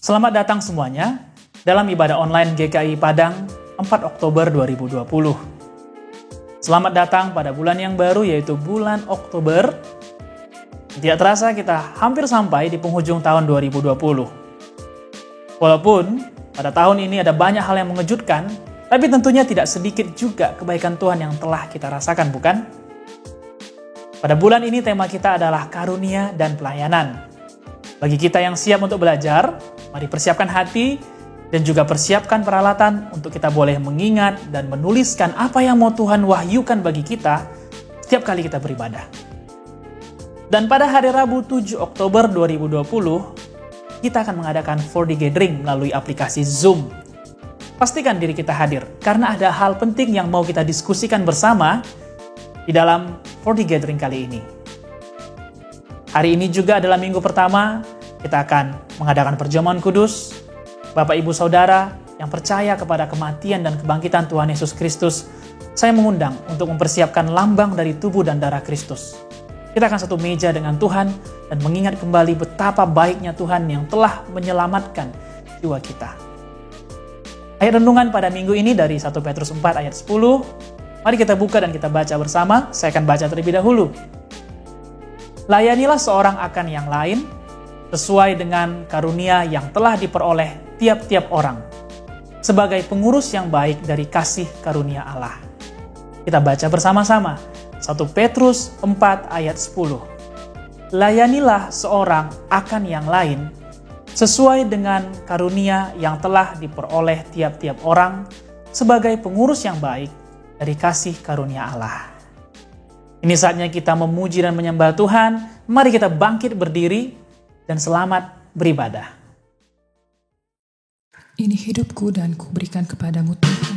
Selamat datang semuanya dalam ibadah online GKI Padang 4 Oktober 2020. Selamat datang pada bulan yang baru yaitu bulan Oktober. Tidak terasa kita hampir sampai di penghujung tahun 2020. Walaupun pada tahun ini ada banyak hal yang mengejutkan, tapi tentunya tidak sedikit juga kebaikan Tuhan yang telah kita rasakan, bukan? Pada bulan ini tema kita adalah karunia dan pelayanan. Bagi kita yang siap untuk belajar, mari persiapkan hati dan juga persiapkan peralatan untuk kita boleh mengingat dan menuliskan apa yang mau Tuhan wahyukan bagi kita setiap kali kita beribadah. Dan pada hari Rabu 7 Oktober 2020, kita akan mengadakan 4D Gathering melalui aplikasi Zoom. Pastikan diri kita hadir, karena ada hal penting yang mau kita diskusikan bersama di dalam 4D Gathering kali ini. Hari ini juga adalah minggu pertama, kita akan mengadakan perjamuan kudus. Bapak Ibu Saudara yang percaya kepada kematian dan kebangkitan Tuhan Yesus Kristus, saya mengundang untuk mempersiapkan lambang dari tubuh dan darah Kristus. Kita akan satu meja dengan Tuhan dan mengingat kembali betapa baiknya Tuhan yang telah menyelamatkan jiwa kita. Ayat renungan pada minggu ini dari 1 Petrus 4 ayat 10. Mari kita buka dan kita baca bersama. Saya akan baca terlebih dahulu. Layanilah seorang akan yang lain, sesuai dengan karunia yang telah diperoleh tiap-tiap orang, sebagai pengurus yang baik dari kasih karunia Allah. Kita baca bersama-sama. 1 Petrus 4 ayat 10. Layanilah seorang akan yang lain, sesuai dengan karunia yang telah diperoleh tiap-tiap orang, sebagai pengurus yang baik dari kasih karunia Allah. Ini saatnya kita memuji dan menyembah Tuhan. Mari kita bangkit berdiri dan selamat beribadah. Ini hidupku dan kuberikan kepadamu Tuhan.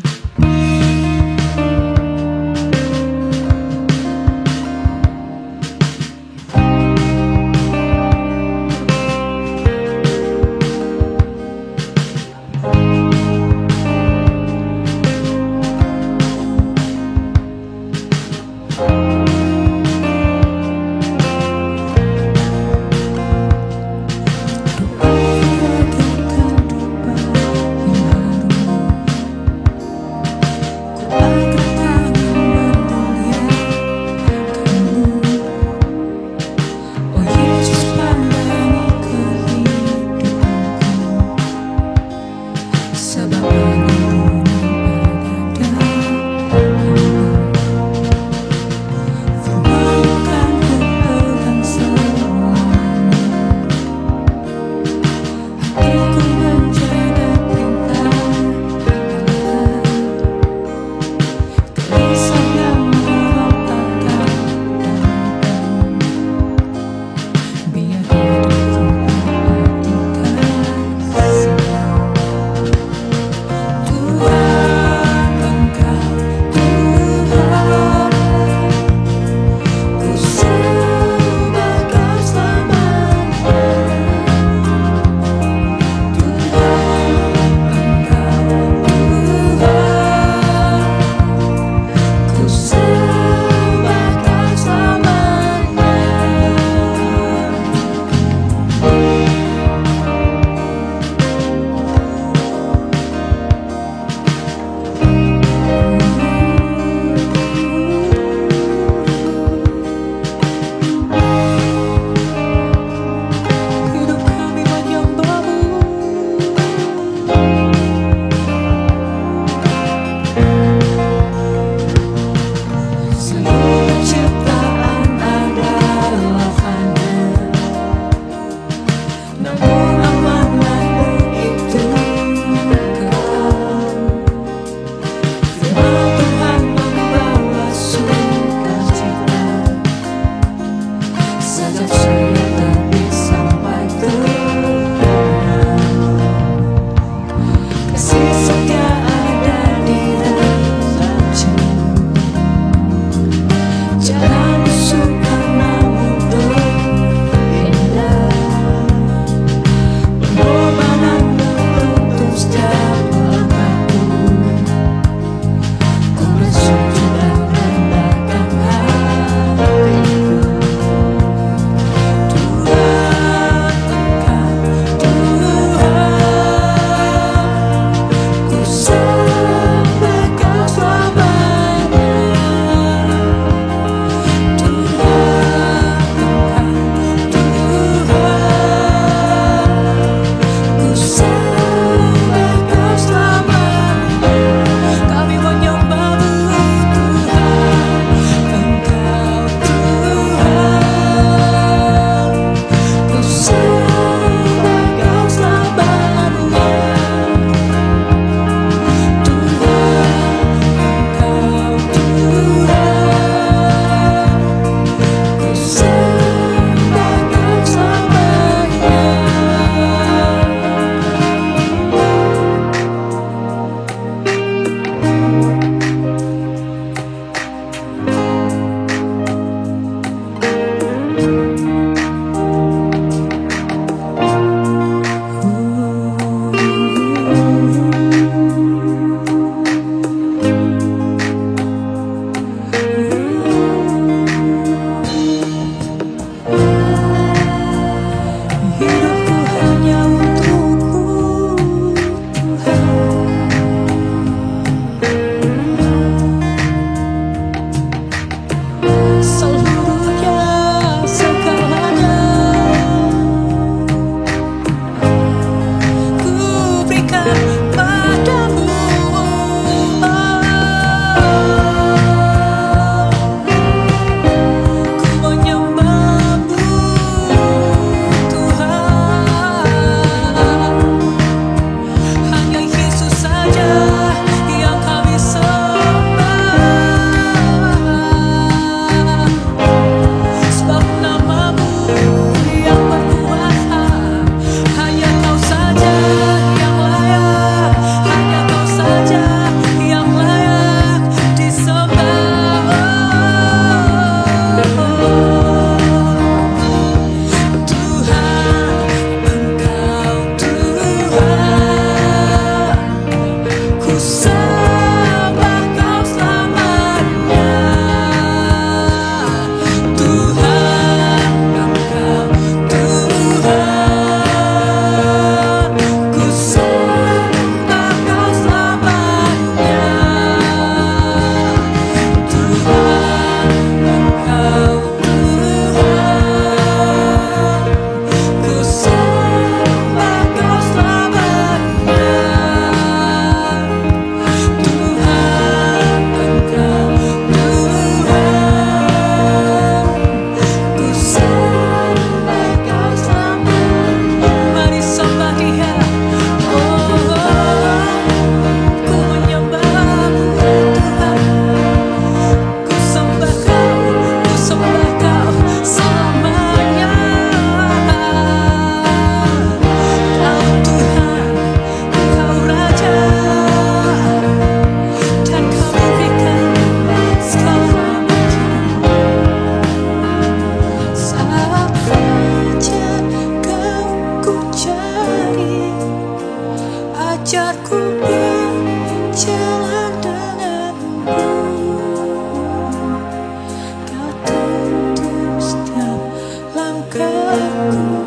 sukaku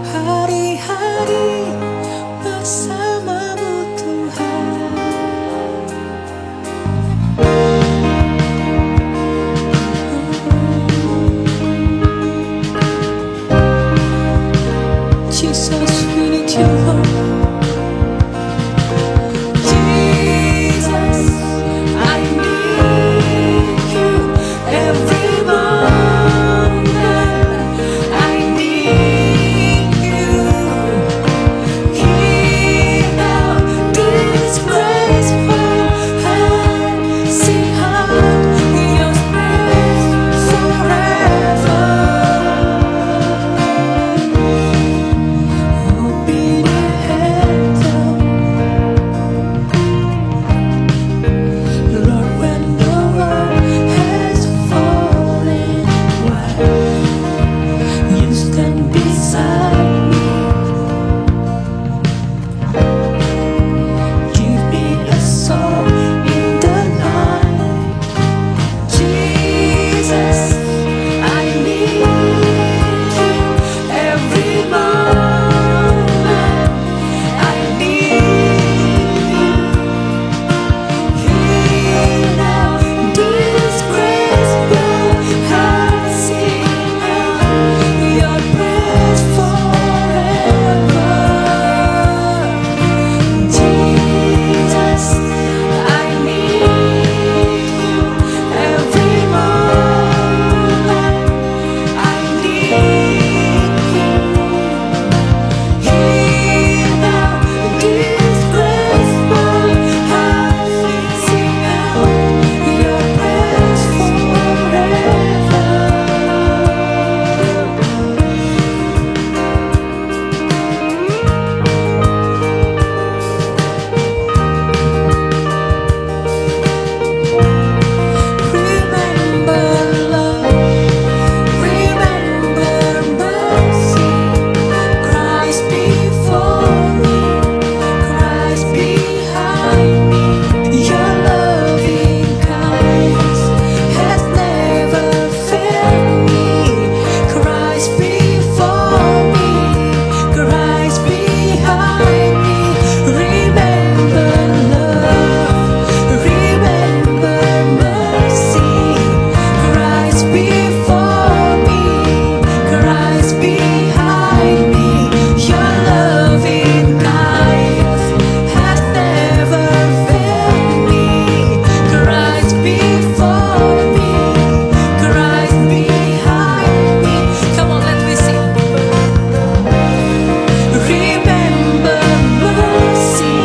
hari-hari bersamamu Tuhan. Jesus, we need you, Lord. Jesus, I need you every moment. I need you. Hear now this graceful heart, sing out your praise forever. Obedient, Lord, when the world has fallen while you stand beside me. Give me a song in the night. Jesus, I need you every moment. I need you. Hear now this graceful heart, sing out your praise forever. Jesus, I need you every moment. I need you. Hear now this graceful heart, sing out your praise forever. Remember love, remember mercy. Christ before me, Christ behind me. Your loving kindness has never failed me. Christ before me, Christ behind me. Remember love, remember mercy. Christ before me, Christ behind me. Your loving kindness has never failed me. Christ before me, Christ behind me. Come on, let me sing. Remember mercy,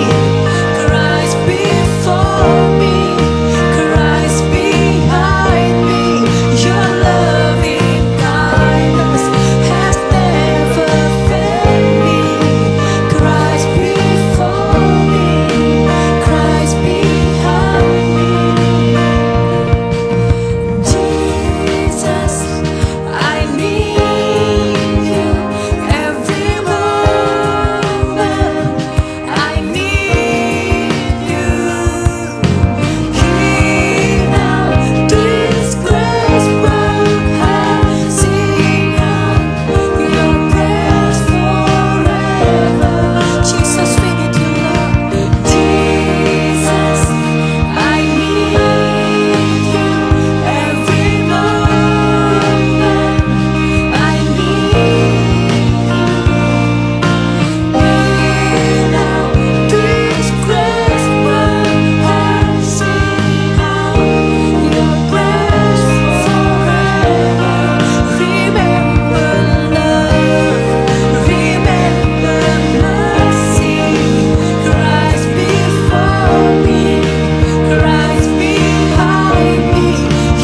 Christ before me, Christ behind me. Your loving kindness has never failed me. Christ before me, Christ behind me. Jesus, I need you every moment. I need you. Hear now this graceful heart, sing out your praise forever. Jesus, we need you, Lord. Jesus, I need you every moment. I need you. Hear now this graceful heart, sing out your praise forever. Remember love, remember mercy. Christ before me, Christ behind me.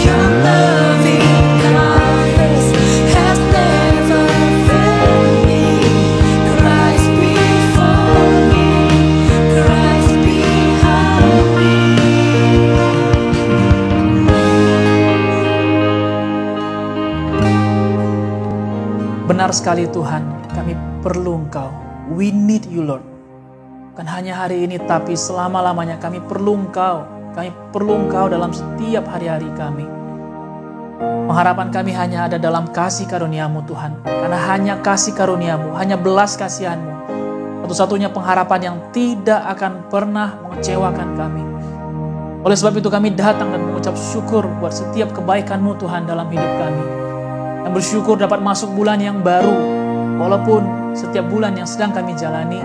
Your loving kindness has never failed me. Christ before me, Christ behind me. Benar sekali Tuhan, kami perlu Engkau. We need you Lord. Bukan hanya hari ini, tapi selama-lamanya kami perlu Engkau. Kami perlu Engkau dalam setiap hari-hari kami. Pengharapan kami hanya ada dalam kasih karunia-Mu Tuhan. Karena hanya kasih karunia-Mu, hanya belas kasihan-Mu, satu-satunya pengharapan yang tidak akan pernah mengecewakan kami. Oleh sebab itu kami datang dan mengucap syukur buat setiap kebaikan-Mu Tuhan dalam hidup kami. Dan bersyukur dapat masuk bulan yang baru, walaupun setiap bulan yang sedang kami jalani,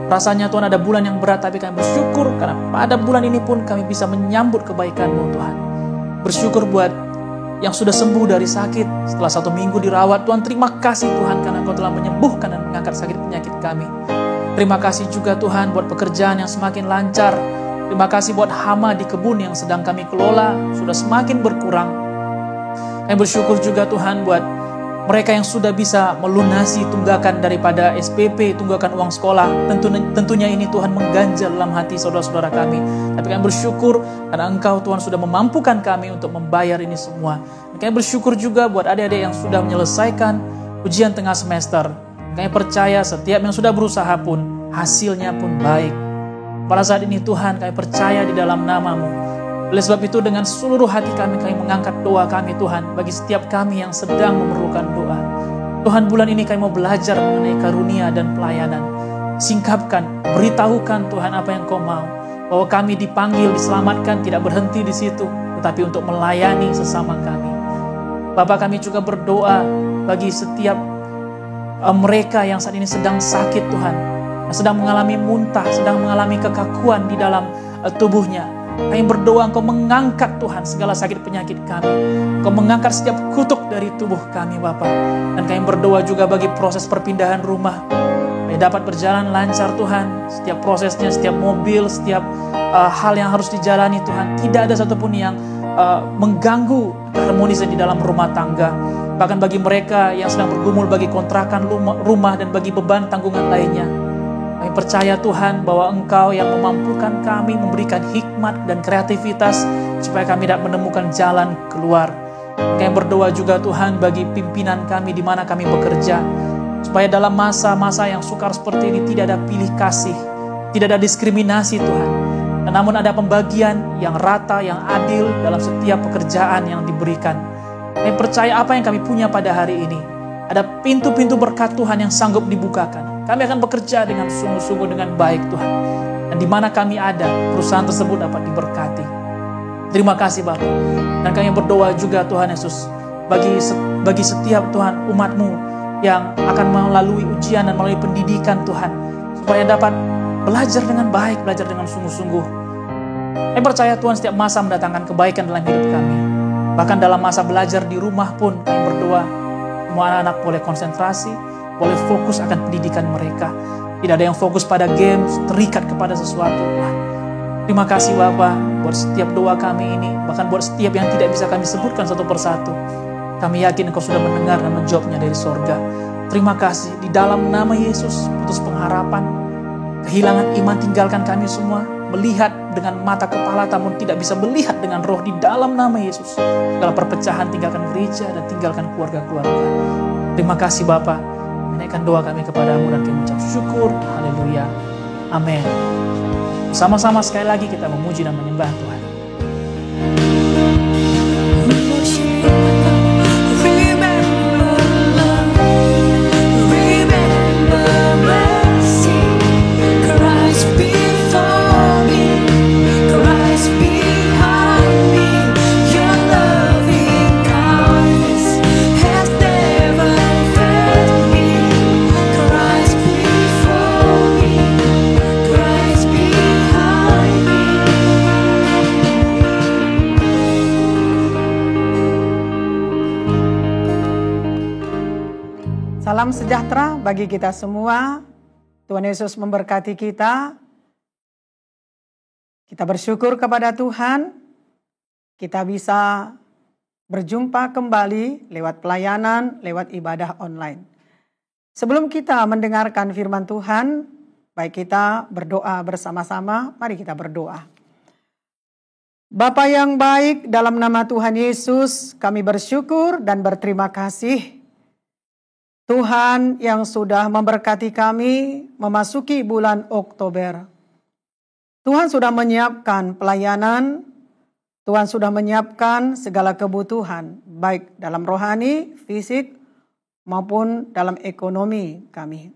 rasanya Tuhan ada bulan yang berat, tapi kami bersyukur karena pada bulan ini pun kami bisa menyambut kebaikan-Mu Tuhan. Bersyukur buat yang sudah sembuh dari sakit setelah 1 minggu dirawat. Tuhan, terima kasih Tuhan karena Engkau telah menyembuhkan dan mengangkat sakit penyakit kami. Terima kasih juga Tuhan buat pekerjaan yang semakin lancar. Terima kasih buat hama di kebun yang sedang kami kelola sudah semakin berkurang. Kami bersyukur juga Tuhan buat mereka yang sudah bisa melunasi tunggakan daripada SPP, tunggakan uang sekolah. Tentunya ini Tuhan mengganjal dalam hati saudara-saudara kami. Tapi kami bersyukur karena Engkau Tuhan sudah memampukan kami untuk membayar ini semua. Dan kami bersyukur juga buat adik-adik yang sudah menyelesaikan ujian tengah semester. Kami percaya setiap yang sudah berusaha pun hasilnya pun baik. Pada saat ini Tuhan, kami percaya di dalam nama-Mu. Oleh sebab itu dengan seluruh hati kami mengangkat doa kami Tuhan bagi setiap kami yang sedang memerlukan doa. Tuhan, bulan ini kami mau belajar mengenai karunia dan pelayanan. Singkapkan, beritahukan Tuhan apa yang Kau mau. Bahwa kami dipanggil, diselamatkan, tidak berhenti di situ, tetapi untuk melayani sesama kami. Bapa, kami juga berdoa bagi setiap mereka yang saat ini sedang sakit Tuhan, yang sedang mengalami muntah, sedang mengalami kekakuan di dalam tubuhnya. Kami berdoa Engkau mengangkat Tuhan segala sakit penyakit kami. Engkau mengangkat setiap kutuk dari tubuh kami Bapa. Dan kami berdoa juga bagi proses perpindahan rumah, supaya dapat berjalan lancar Tuhan. Setiap prosesnya, setiap mobil, setiap hal yang harus dijalani Tuhan. Tidak ada satupun yang mengganggu keharmonisan di dalam rumah tangga. Bahkan bagi mereka yang sedang bergumul bagi kontrakan rumah dan bagi beban tanggungan lainnya, kami percaya Tuhan bahwa Engkau yang memampukan kami, memberikan hikmat dan kreativitas supaya kami dapat menemukan jalan keluar. Kami berdoa juga Tuhan bagi pimpinan kami di mana kami bekerja, supaya dalam masa-masa yang sukar seperti ini tidak ada pilih kasih, tidak ada diskriminasi Tuhan, namun ada pembagian yang rata, yang adil dalam setiap pekerjaan yang diberikan. Kami percaya apa yang kami punya pada hari ini, ada pintu-pintu berkat Tuhan yang sanggup dibukakan. Kami akan bekerja dengan sungguh-sungguh dengan baik Tuhan. Dan di mana kami ada, perusahaan tersebut dapat diberkati. Terima kasih Bapa. Dan kami berdoa juga Tuhan Yesus, bagi setiap Tuhan umat-Mu yang akan melalui ujian dan melalui pendidikan Tuhan, supaya dapat belajar dengan baik, belajar dengan sungguh-sungguh. Kami percaya Tuhan setiap masa mendatangkan kebaikan dalam hidup kami. Bahkan dalam masa belajar di rumah pun kami berdoa, semua anak-anak boleh konsentrasi, boleh fokus akan pendidikan mereka. Tidak ada yang fokus pada games, terikat kepada sesuatu Tuhan. Terima kasih Bapa buat setiap doa kami ini, bahkan buat setiap yang tidak bisa kami sebutkan satu persatu. Kami yakin Engkau sudah mendengar dan menjawabnya dari sorga. Terima kasih, di dalam nama Yesus, putus pengharapan, kehilangan iman tinggalkan kami semua, melihat dengan mata kepala namun tidak bisa melihat dengan roh, di dalam nama Yesus. Segala perpecahan tinggalkan gereja dan tinggalkan keluarga-keluarga. Terima kasih Bapa. Menaikkan doa kami kepadamu dan kami ucap syukur. Haleluya. Amin. Sama-sama sekali lagi kita memuji dan menyembah Tuhan. Salam sejahtera bagi kita semua. Tuhan Yesus memberkati kita. Kita bersyukur kepada Tuhan. Kita bisa berjumpa kembali lewat pelayanan, lewat ibadah online. Sebelum kita mendengarkan firman Tuhan, baik kita berdoa bersama-sama. Mari kita berdoa. Bapa yang baik, dalam nama Tuhan Yesus, kami bersyukur dan berterima kasih. Tuhan yang sudah memberkati kami memasuki bulan Oktober. Tuhan sudah menyiapkan pelayanan Tuhan sudah menyiapkan segala kebutuhan, baik dalam rohani, fisik, maupun dalam ekonomi kami.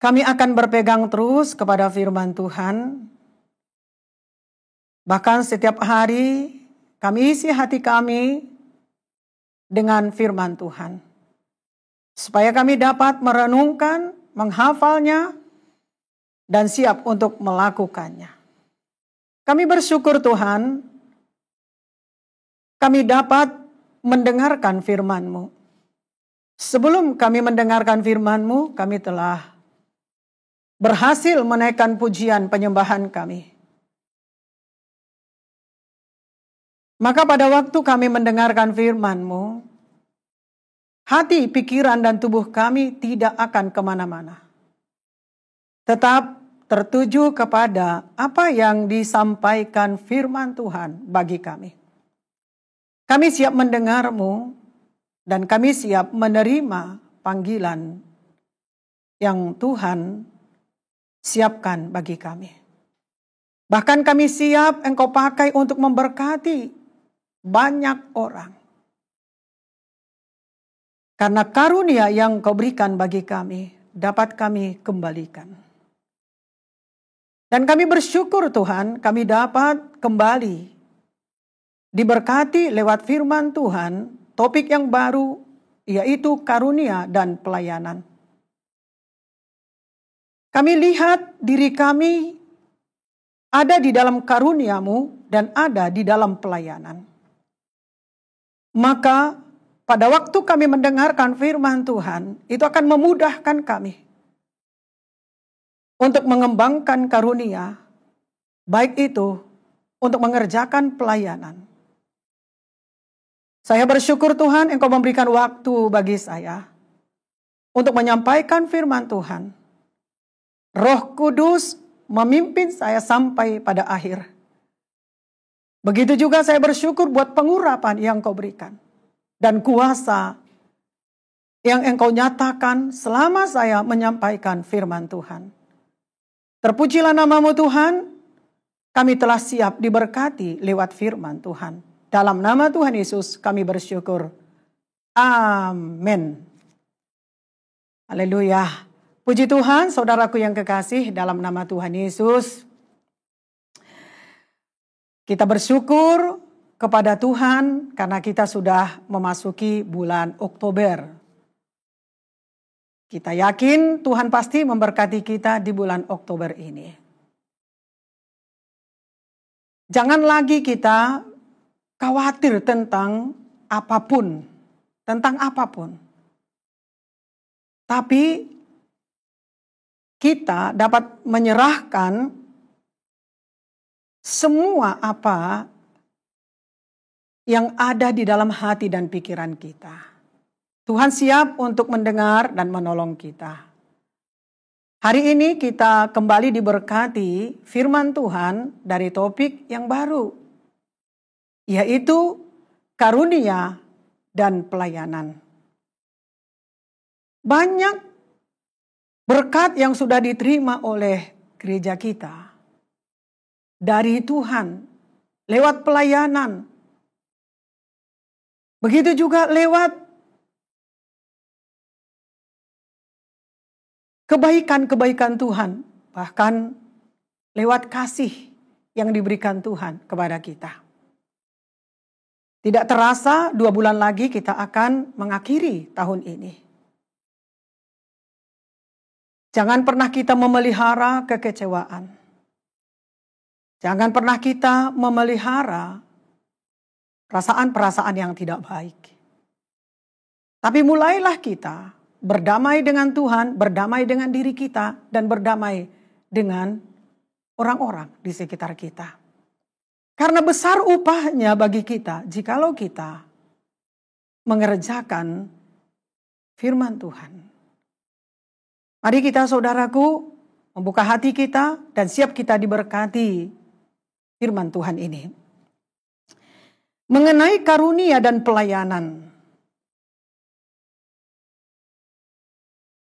Kami akan berpegang terus kepada firman Tuhan. Bahkan setiap hari kami isi hati kami dengan firman Tuhan. Supaya kami dapat merenungkan, menghafalnya, dan siap untuk melakukannya. Kami bersyukur Tuhan, kami dapat mendengarkan firman-Mu. Sebelum kami mendengarkan firman-Mu, kami telah berhasil menaikkan pujian penyembahan kami. Maka pada waktu kami mendengarkan firman-Mu, hati, pikiran, dan tubuh kami tidak akan kemana-mana. Tetap tertuju kepada apa yang disampaikan firman Tuhan bagi kami. Kami siap mendengar-Mu dan kami siap menerima panggilan yang Tuhan siapkan bagi kami. Bahkan kami siap Engkau pakai untuk memberkati banyak orang. Karena karunia yang Kau berikan bagi kami dapat kami kembalikan. Dan kami bersyukur Tuhan, kami dapat kembali diberkati lewat firman Tuhan, topik yang baru yaitu karunia dan pelayanan. Kami lihat diri kami ada di dalam karunia-Mu dan ada di dalam pelayanan. Maka pada waktu kami mendengarkan firman Tuhan, itu akan memudahkan kami untuk mengembangkan karunia, baik itu untuk mengerjakan pelayanan. Saya bersyukur Tuhan Engkau memberikan waktu bagi saya untuk menyampaikan firman Tuhan. Roh Kudus memimpin saya sampai pada akhir. Begitu juga saya bersyukur buat pengurapan yang Kau berikan. Dan kuasa yang Engkau nyatakan selama saya menyampaikan firman Tuhan. Terpujilah nama-Mu Tuhan, kami telah siap diberkati lewat firman Tuhan. Dalam nama Tuhan Yesus kami bersyukur. Amin. Haleluya. Puji Tuhan, saudaraku yang kekasih, dalam nama Tuhan Yesus. Kita bersyukur kepada Tuhan karena kita sudah memasuki bulan Oktober. Kita yakin Tuhan pasti memberkati kita di bulan Oktober ini. Jangan lagi kita khawatir tentang apapun. Tapi kita dapat menyerahkan semua apa yang ada di dalam hati dan pikiran kita. Tuhan siap untuk mendengar dan menolong kita. Hari ini kita kembali diberkati firman Tuhan dari topik yang baru, yaitu karunia dan pelayanan. Banyak berkat yang sudah diterima oleh gereja kita dari Tuhan lewat pelayanan. Begitu juga lewat kebaikan-kebaikan Tuhan, bahkan lewat kasih yang diberikan Tuhan kepada kita. Tidak terasa 2 bulan lagi kita akan mengakhiri tahun ini. Jangan pernah kita memelihara kekecewaan. Jangan pernah kita memelihara perasaan-perasaan yang tidak baik. Tapi mulailah kita berdamai dengan Tuhan, berdamai dengan diri kita, dan berdamai dengan orang-orang di sekitar kita. Karena besar upahnya bagi kita jikalau kita mengerjakan firman Tuhan. Mari kita saudaraku membuka hati kita dan siap kita diberkati firman Tuhan ini. Mengenai karunia dan pelayanan.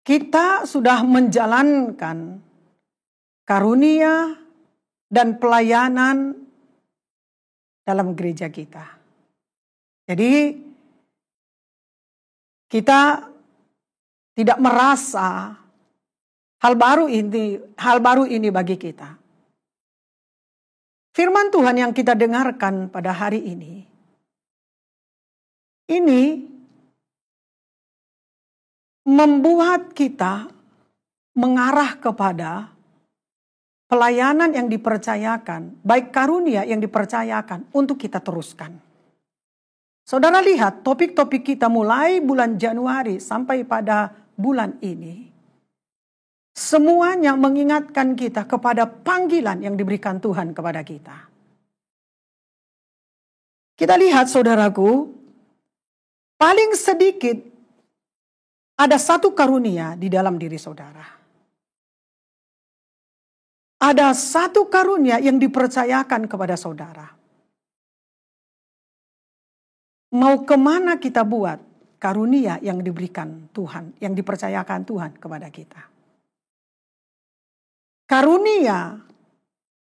Kita sudah menjalankan karunia dan pelayanan dalam gereja kita. Jadi kita tidak merasa hal baru ini bagi kita. Firman Tuhan yang kita dengarkan pada hari ini membuat kita mengarah kepada pelayanan yang dipercayakan, baik karunia yang dipercayakan untuk kita teruskan. Saudara lihat topik-topik kita mulai bulan Januari sampai pada bulan ini. Semuanya mengingatkan kita kepada panggilan yang diberikan Tuhan kepada kita. Kita lihat saudaraku, paling sedikit ada satu karunia di dalam diri saudara. Ada satu karunia yang dipercayakan kepada saudara. Mau kemana kita buat karunia yang diberikan Tuhan, yang dipercayakan Tuhan kepada kita. Karunia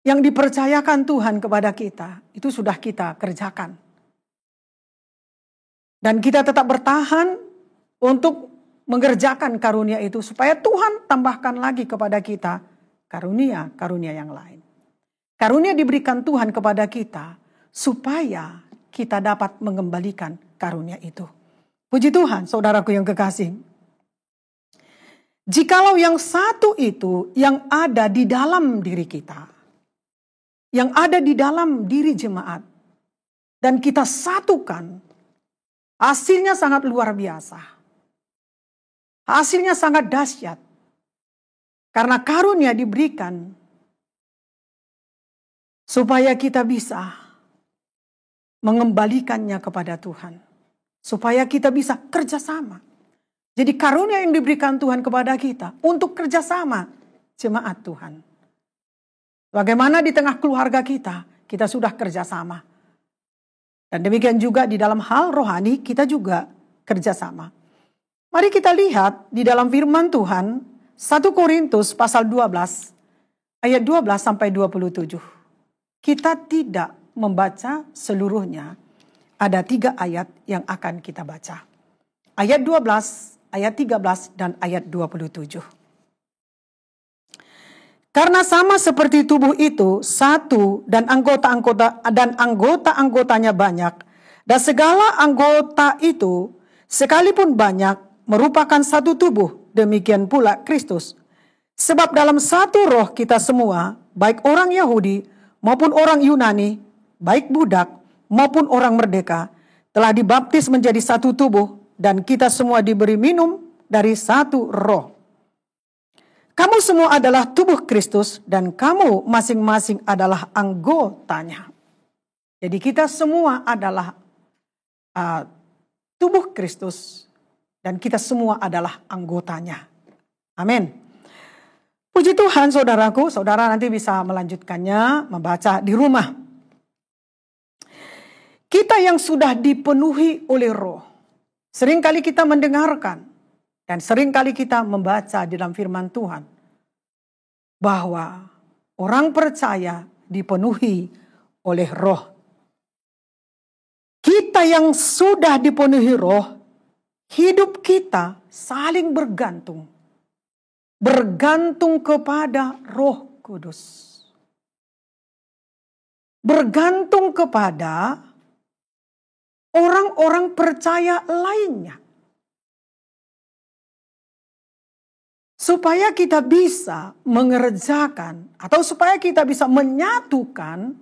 yang dipercayakan Tuhan kepada kita, itu sudah kita kerjakan. Dan kita tetap bertahan untuk mengerjakan karunia itu supaya Tuhan tambahkan lagi kepada kita karunia-karunia yang lain. Karunia diberikan Tuhan kepada kita supaya kita dapat mengembalikan karunia itu. Puji Tuhan, saudaraku yang kekasih. Jikalau yang satu itu yang ada di dalam diri kita, yang ada di dalam diri jemaat, dan kita satukan, hasilnya sangat luar biasa. Hasilnya sangat dahsyat. Karena karunia diberikan supaya kita bisa mengembalikannya kepada Tuhan. Supaya kita bisa kerjasama. Jadi karunia yang diberikan Tuhan kepada kita untuk kerjasama jemaat Tuhan. Bagaimana di tengah keluarga kita sudah kerjasama. Dan demikian juga di dalam hal rohani kita juga kerjasama. Mari kita lihat di dalam firman Tuhan 1 Korintus pasal 12 ayat 12 sampai 27. Kita tidak membaca seluruhnya. Ada 3 ayat yang akan kita baca. Ayat 12, ayat 13 dan ayat 27. Karena sama seperti tubuh itu satu dan anggota-anggotanya banyak, dan segala anggota itu sekalipun banyak merupakan satu tubuh, demikian pula Kristus. Sebab dalam satu roh kita semua, baik orang Yahudi maupun orang Yunani, baik budak maupun orang merdeka, telah dibaptis menjadi satu tubuh, dan kita semua diberi minum dari satu roh. Kamu semua adalah tubuh Kristus dan kamu masing-masing adalah anggotanya. Jadi kita semua adalah tubuh Kristus dan kita semua adalah anggotanya. Amin. Puji Tuhan saudaraku, saudara nanti bisa melanjutkannya, membaca di rumah. Kita yang sudah dipenuhi oleh roh, seringkali kita mendengarkan dan seringkali kita membaca di dalam firman Tuhan bahwa orang percaya dipenuhi oleh roh. Kita yang sudah dipenuhi roh, hidup kita saling bergantung. Bergantung kepada Roh Kudus. Bergantung kepada orang-orang percaya lainnya. Supaya kita bisa mengerjakan atau supaya kita bisa menyatukan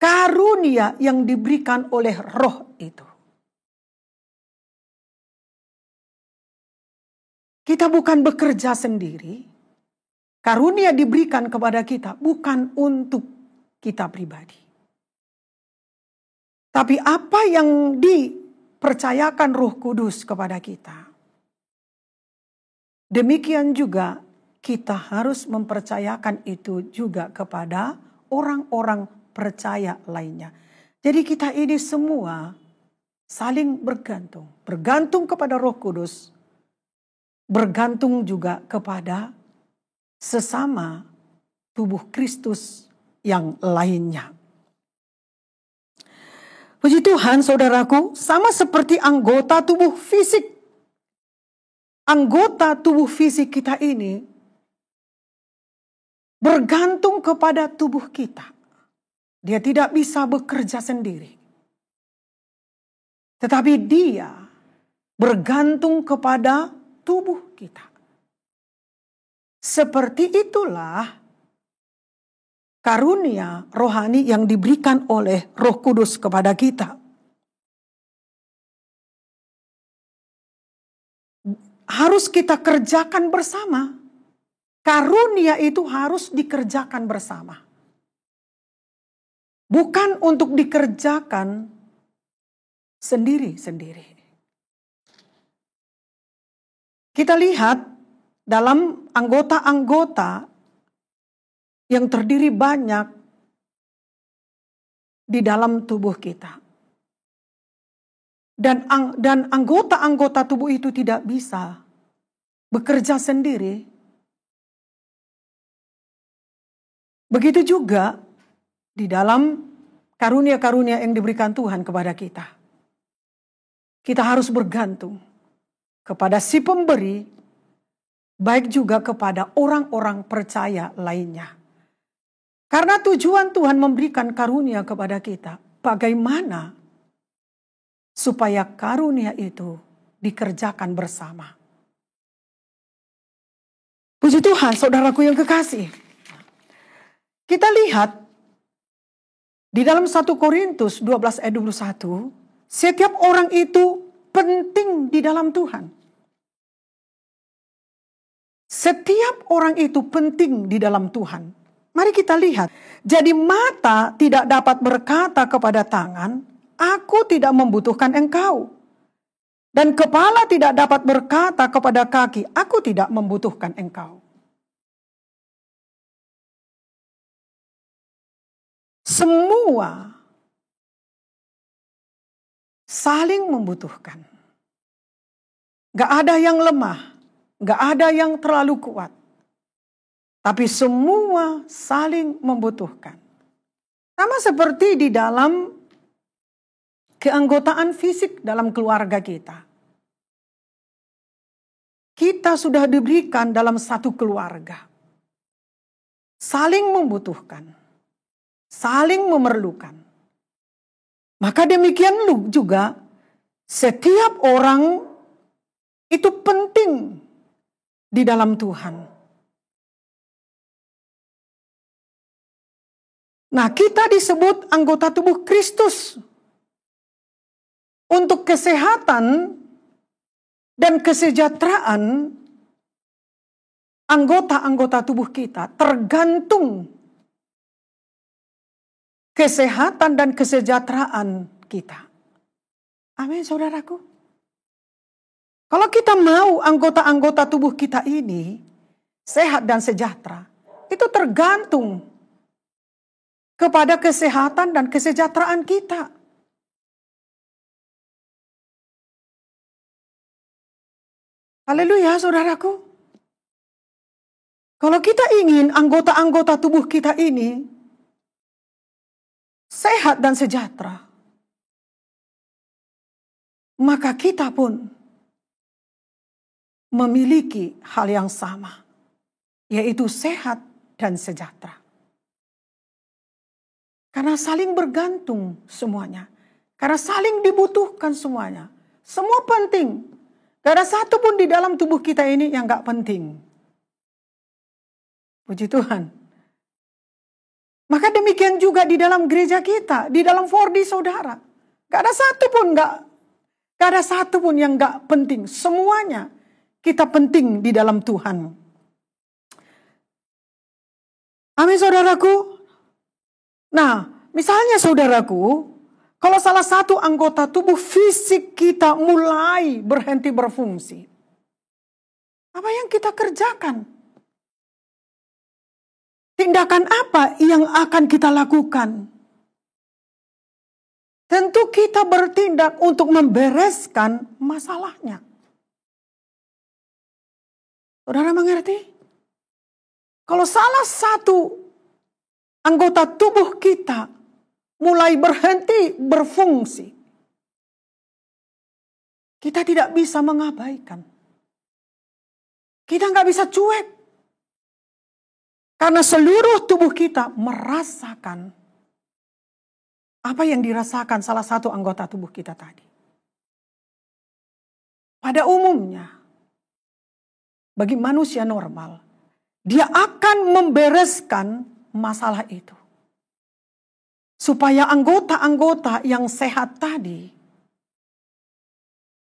karunia yang diberikan oleh roh itu. Kita bukan bekerja sendiri. Karunia diberikan kepada kita bukan untuk kita pribadi. Tapi apa yang dipercayakan Roh Kudus kepada kita, demikian juga kita harus mempercayakan itu juga kepada orang-orang percaya lainnya. Jadi kita ini semua saling bergantung. Bergantung kepada Roh Kudus. Bergantung juga kepada sesama tubuh Kristus yang lainnya. Puji Tuhan, saudaraku, sama seperti anggota tubuh fisik. Anggota tubuh fisik kita ini bergantung kepada tubuh kita. Dia tidak bisa bekerja sendiri. Tetapi dia bergantung kepada tubuh kita. Seperti itulah karunia rohani yang diberikan oleh Roh Kudus kepada kita. Harus kita kerjakan bersama. Karunia itu harus dikerjakan bersama. Bukan untuk dikerjakan sendiri-sendiri. Kita lihat dalam anggota-anggota yang terdiri banyak di dalam tubuh kita. Dan anggota-anggota tubuh itu tidak bisa bekerja sendiri. Begitu juga di dalam karunia-karunia yang diberikan Tuhan kepada kita. Kita harus bergantung kepada si pemberi, baik juga kepada orang-orang percaya lainnya. Karena tujuan Tuhan memberikan karunia kepada kita, bagaimana supaya karunia itu dikerjakan bersama. Puji Tuhan, saudaraku yang kekasih. Kita lihat di dalam 1 Korintus 12 ayat 21, setiap orang itu penting di dalam Tuhan. Setiap orang itu penting di dalam Tuhan. Mari kita lihat. Jadi mata tidak dapat berkata kepada tangan, aku tidak membutuhkan engkau. Dan kepala tidak dapat berkata kepada kaki, aku tidak membutuhkan engkau. Semua saling membutuhkan. Gak ada yang lemah, gak ada yang terlalu kuat. Tapi semua saling membutuhkan. Sama seperti di dalam keanggotaan fisik dalam keluarga kita. Kita sudah diberikan dalam satu keluarga. Saling membutuhkan. Saling memerlukan. Maka demikian juga setiap orang itu penting di dalam Tuhan. Nah, kita disebut anggota tubuh Kristus. Untuk kesehatan dan kesejahteraan anggota-anggota tubuh kita tergantung kesehatan dan kesejahteraan kita. Amin, saudaraku. Kalau kita mau anggota-anggota tubuh kita ini sehat dan sejahtera, itu tergantung kepada kesehatan dan kesejahteraan kita. Haleluya, saudaraku. Kalau kita ingin anggota-anggota tubuh kita ini sehat dan sejahtera, maka kita pun memiliki hal yang sama, yaitu sehat dan sejahtera. Karena saling bergantung semuanya. Karena saling dibutuhkan semuanya. Semua penting. Gak ada satu pun di dalam tubuh kita ini yang gak penting. Puji Tuhan. Maka demikian juga di dalam gereja kita. Di dalam 4D saudara. Gak ada satu pun yang gak penting. Semuanya kita penting di dalam Tuhan. Amin, saudaraku. Nah, misalnya saudaraku, kalau salah satu anggota tubuh fisik kita mulai berhenti berfungsi, apa yang kita kerjakan? Tindakan apa yang akan kita lakukan? Tentu kita bertindak untuk membereskan masalahnya. Saudara mengerti? Kalau salah satu anggota tubuh kita mulai berhenti berfungsi, kita tidak bisa mengabaikan. Kita nggak bisa cuek. Karena seluruh tubuh kita merasakan apa yang dirasakan salah satu anggota tubuh kita tadi. Pada umumnya, bagi manusia normal, dia akan membereskan masalah itu. Supaya anggota-anggota yang sehat tadi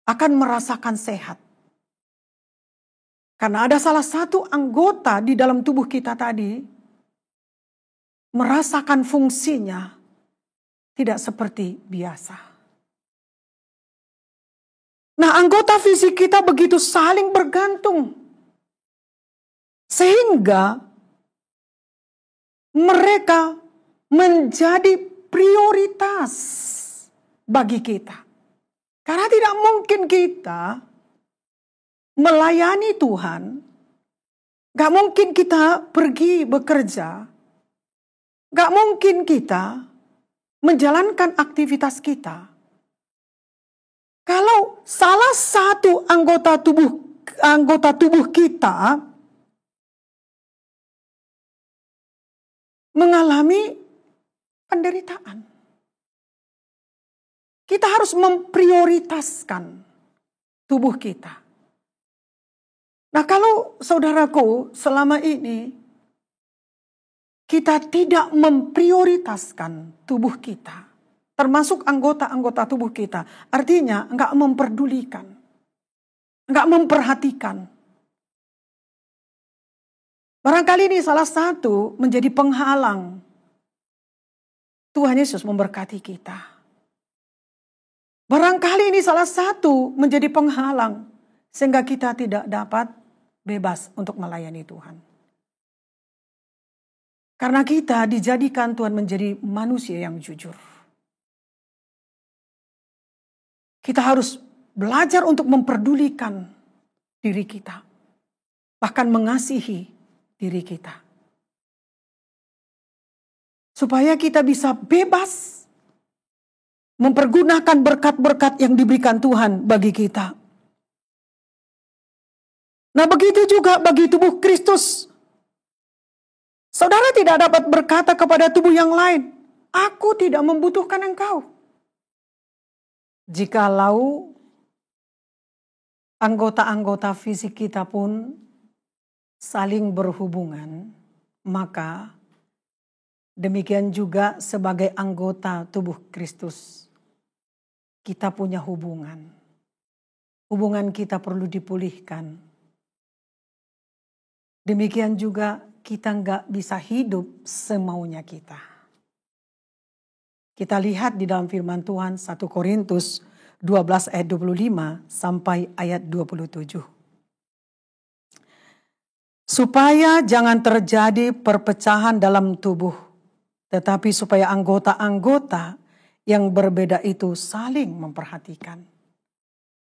akan merasakan sehat. Karena ada salah satu anggota di dalam tubuh kita tadi merasakan fungsinya tidak seperti biasa. Nah, anggota fisik kita begitu saling bergantung. Sehingga mereka menjadi prioritas bagi kita. Karena tidak mungkin kita melayani Tuhan, gak mungkin kita pergi bekerja, gak mungkin kita menjalankan aktivitas kita. Kalau salah satu anggota tubuh kita mengalami penderitaan, kita harus memprioritaskan tubuh kita. Nah, kalau saudaraku selama ini kita tidak memprioritaskan tubuh kita, termasuk anggota-anggota tubuh kita, artinya enggak memperdulikan, enggak memperhatikan. Barangkali ini salah satu menjadi penghalang Tuhan Yesus memberkati kita. Barangkali ini salah satu menjadi penghalang sehingga kita tidak dapat bebas untuk melayani Tuhan. Karena kita dijadikan Tuhan menjadi manusia yang jujur. Kita harus belajar untuk memperdulikan diri kita. Bahkan mengasihi diri kita. Supaya kita bisa bebas mempergunakan berkat-berkat yang diberikan Tuhan bagi kita. Nah, begitu juga bagi tubuh Kristus. Saudara tidak dapat berkata kepada tubuh yang lain, "Aku tidak membutuhkan engkau." Jikalau anggota-anggota fisik kita pun saling berhubungan, maka demikian juga sebagai anggota tubuh Kristus, kita punya hubungan. Hubungan kita perlu dipulihkan. Demikian juga kita nggak bisa hidup semaunya kita. Kita lihat di dalam firman Tuhan 1 Korintus 12 ayat 25 sampai ayat 27. Supaya jangan terjadi perpecahan dalam tubuh, tetapi supaya anggota-anggota yang berbeda itu saling memperhatikan.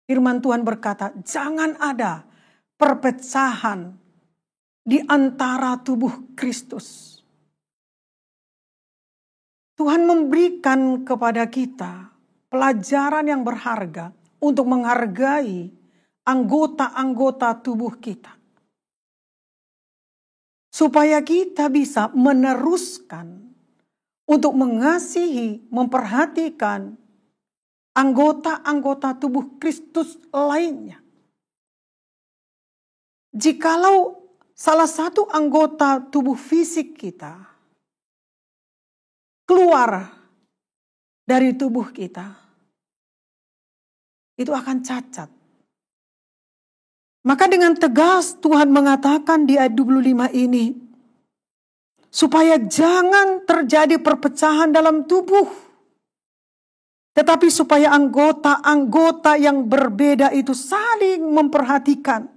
Firman Tuhan berkata, jangan ada perpecahan di antara tubuh Kristus. Tuhan memberikan kepada kita pelajaran yang berharga untuk menghargai anggota-anggota tubuh kita. Supaya kita bisa meneruskan untuk mengasihi, memperhatikan anggota-anggota tubuh Kristus lainnya. Jikalau salah satu anggota tubuh fisik kita keluar dari tubuh kita, itu akan cacat. Maka dengan tegas Tuhan mengatakan di ayat 25 ini, supaya jangan terjadi perpecahan dalam tubuh, tetapi supaya anggota-anggota yang berbeda itu saling memperhatikan.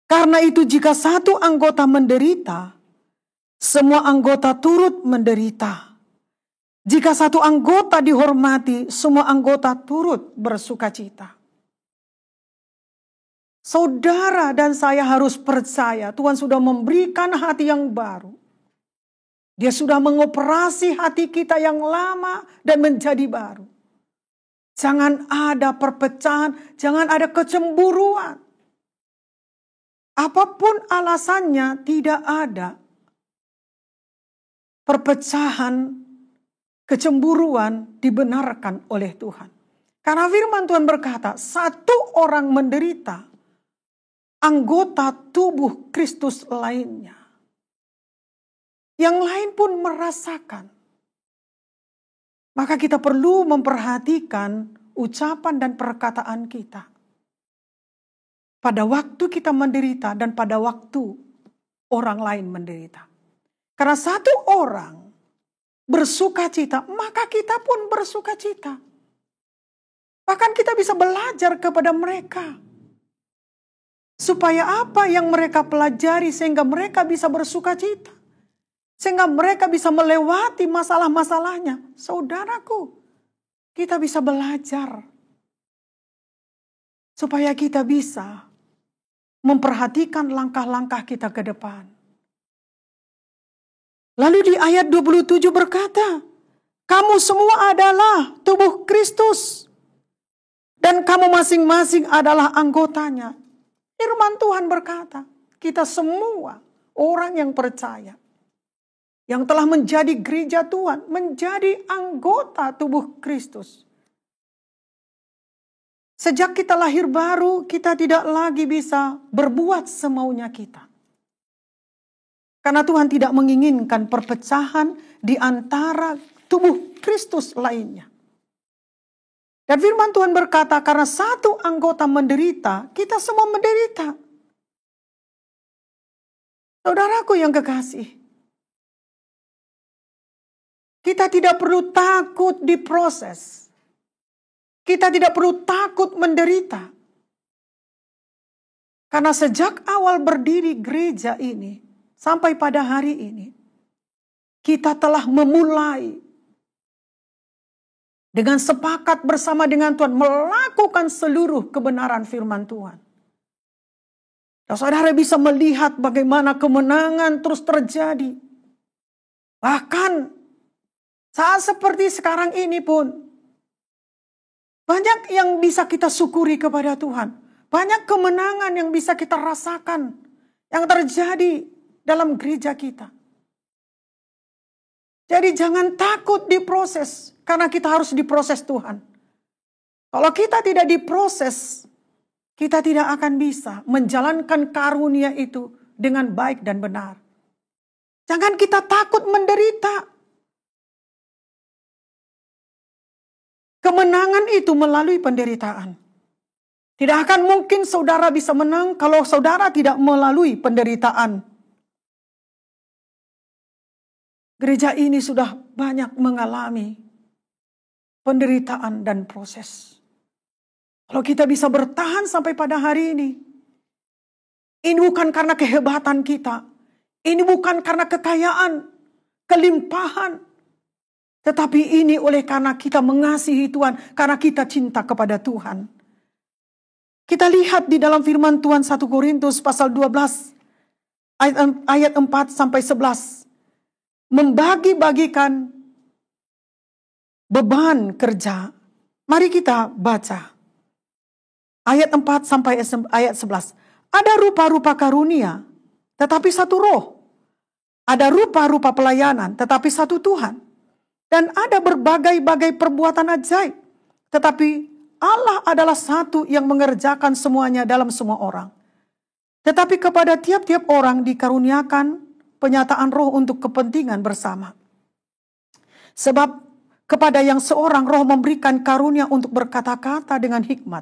Karena itu jika satu anggota menderita, semua anggota turut menderita. Jika satu anggota dihormati, semua anggota turut bersukacita. Saudara dan saya harus percaya Tuhan sudah memberikan hati yang baru. Dia sudah mengoperasi hati kita yang lama dan menjadi baru. Jangan ada perpecahan, jangan ada kecemburuan. Apapun alasannya, tidak ada perpecahan, kecemburuan dibenarkan oleh Tuhan. Karena firman Tuhan berkata, satu orang menderita, anggota tubuh Kristus lainnya. Yang lain pun merasakan. Maka kita perlu memperhatikan ucapan dan perkataan kita. Pada waktu kita menderita dan pada waktu orang lain menderita. Karena satu orang bersuka cita, maka kita pun bersuka cita. Bahkan kita bisa belajar kepada mereka. Supaya apa yang mereka pelajari sehingga mereka bisa bersuka cita. Sehingga mereka bisa melewati masalah-masalahnya. Saudaraku, kita bisa belajar. Supaya kita bisa memperhatikan langkah-langkah kita ke depan. Lalu di ayat 27 berkata, kamu semua adalah tubuh Kristus. Dan kamu masing-masing adalah anggotanya. Firman Tuhan berkata, kita semua orang yang percaya. Yang telah menjadi gereja Tuhan, menjadi anggota tubuh Kristus. Sejak kita lahir baru, kita tidak lagi bisa berbuat semaunya kita. Karena Tuhan tidak menginginkan perpecahan di antara tubuh Kristus lainnya. Dan firman Tuhan berkata, karena satu anggota menderita, kita semua menderita. Saudaraku yang kekasih, kita tidak perlu takut diproses. Kita tidak perlu takut menderita. Karena sejak awal berdiri gereja ini, sampai pada hari ini, kita telah memulai dengan sepakat bersama dengan Tuhan, melakukan seluruh kebenaran firman Tuhan. Dan saudara bisa melihat bagaimana kemenangan terus terjadi. Bahkan saat seperti sekarang ini pun, banyak yang bisa kita syukuri kepada Tuhan. Banyak kemenangan yang bisa kita rasakan, yang terjadi dalam gereja kita. Jadi jangan takut diproses, karena kita harus diproses Tuhan. Kalau kita tidak diproses, kita tidak akan bisa menjalankan karunia itu dengan baik dan benar. Jangan kita takut menderita. Kemenangan itu melalui penderitaan. Tidak akan mungkin saudara bisa menang kalau saudara tidak melalui penderitaan. Gereja ini sudah banyak mengalami penderitaan dan proses. Kalau kita bisa bertahan sampai pada hari ini bukan karena kehebatan kita. Ini bukan karena kekayaan, kelimpahan. Tetapi ini oleh karena kita mengasihi Tuhan, karena kita cinta kepada Tuhan. Kita lihat di dalam firman Tuhan 1 Korintus pasal 12 ayat 4 sampai 11. Membagi-bagikan beban kerja. Mari kita baca. Ayat 4 sampai ayat 11. Ada rupa-rupa karunia, tetapi satu roh. Ada rupa-rupa pelayanan, tetapi satu Tuhan. Dan ada berbagai-bagai perbuatan ajaib. Tetapi Allah adalah satu yang mengerjakan semuanya dalam semua orang. Tetapi kepada tiap-tiap orang dikaruniakan penyataan roh untuk kepentingan bersama. Sebab kepada yang seorang roh memberikan karunia untuk berkata-kata dengan hikmat.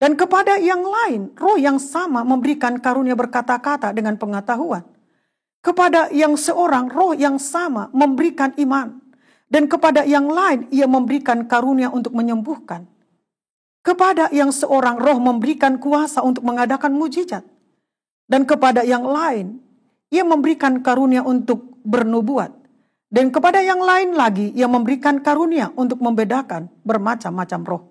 Dan kepada yang lain roh yang sama memberikan karunia berkata-kata dengan pengetahuan. Kepada yang seorang roh yang sama memberikan iman. Dan kepada yang lain ia memberikan karunia untuk menyembuhkan. Kepada yang seorang roh memberikan kuasa untuk mengadakan mujizat. Dan kepada yang lain ia memberikan karunia untuk bernubuat. Dan kepada yang lain lagi ia memberikan karunia untuk membedakan bermacam-macam roh.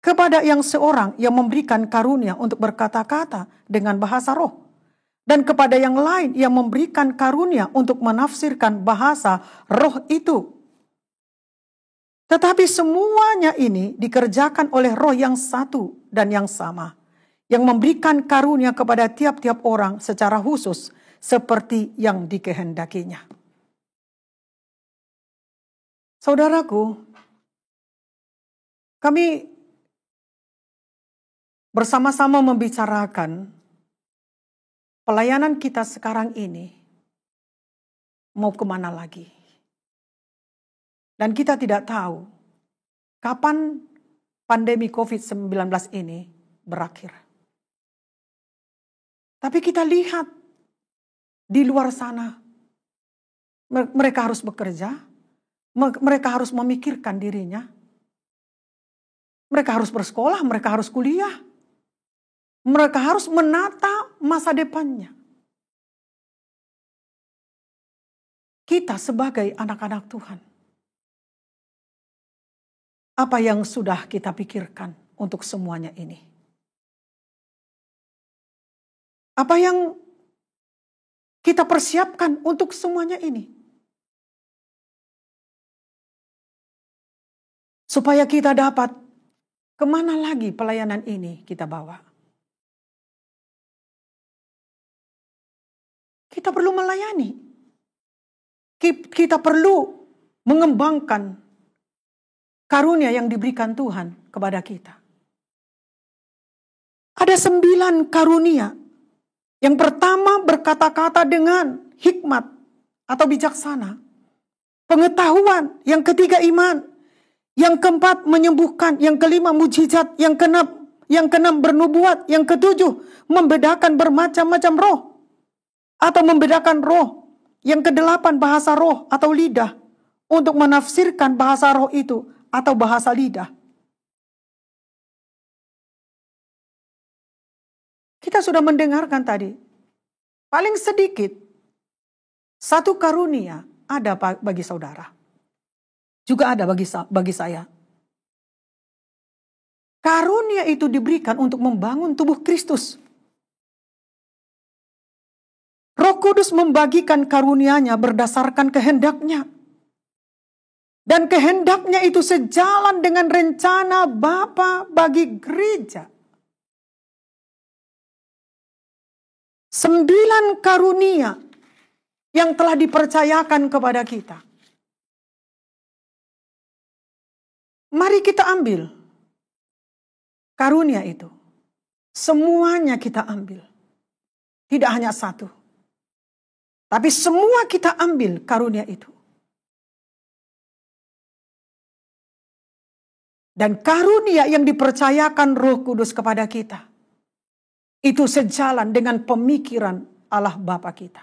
Kepada yang seorang ia memberikan karunia untuk berkata-kata dengan bahasa roh. Dan kepada yang lain ia memberikan karunia untuk menafsirkan bahasa roh itu. Tetapi semuanya ini dikerjakan oleh roh yang satu dan yang sama, yang memberikan karunia kepada tiap-tiap orang secara khusus seperti yang dikehendakinya. Saudaraku, kami bersama-sama membicarakan pelayanan kita sekarang ini mau kemana lagi. Dan kita tidak tahu kapan pandemi COVID-19 ini berakhir. Tapi kita lihat di luar sana, mereka harus bekerja, mereka harus memikirkan dirinya, mereka harus bersekolah, mereka harus kuliah, mereka harus menata masa depannya. Kita sebagai anak-anak Tuhan, apa yang sudah kita pikirkan untuk semuanya ini? Apa yang kita persiapkan untuk semuanya ini? Supaya kita dapat kemana lagi pelayanan ini kita bawa? Kita perlu melayani. Kita perlu mengembangkan karunia yang diberikan Tuhan kepada kita. Ada 9 karunia. Yang pertama berkata-kata dengan hikmat atau bijaksana. Pengetahuan. Yang ketiga iman. Yang keempat menyembuhkan. Yang kelima mujizat. Yang keenam bernubuat. Yang ketujuh membedakan bermacam-macam roh. Atau membedakan roh. Yang kedelapan bahasa roh atau lidah. Untuk menafsirkan bahasa roh itu atau bahasa lidah. Kita sudah mendengarkan tadi. Paling sedikit 1 karunia ada bagi saudara. Juga ada bagi saya. Karunia itu diberikan untuk membangun tubuh Kristus. Roh Kudus membagikan karunia-Nya berdasarkan kehendaknya. Dan kehendaknya itu sejalan dengan rencana Bapa bagi gereja. 9 karunia yang telah dipercayakan kepada kita. Mari kita ambil karunia itu. Semuanya kita ambil. Tidak hanya 1. Tapi semua kita ambil karunia itu. Dan karunia yang dipercayakan Roh Kudus kepada kita, itu sejalan dengan pemikiran Allah Bapa kita.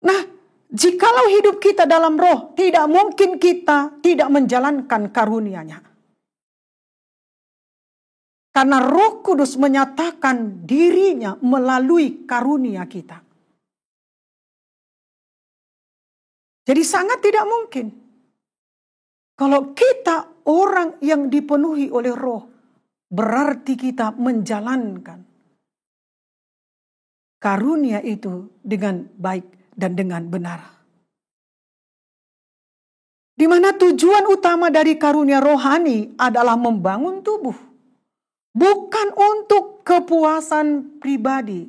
Nah, jikalau hidup kita dalam roh, tidak mungkin kita tidak menjalankan karunia-Nya. Karena Roh Kudus menyatakan dirinya melalui karunia kita. Jadi sangat tidak mungkin kalau kita orang yang dipenuhi oleh roh, berarti kita menjalankan karunia itu dengan baik dan dengan benar. Di mana tujuan utama dari karunia rohani adalah membangun tubuh. Bukan untuk kepuasan pribadi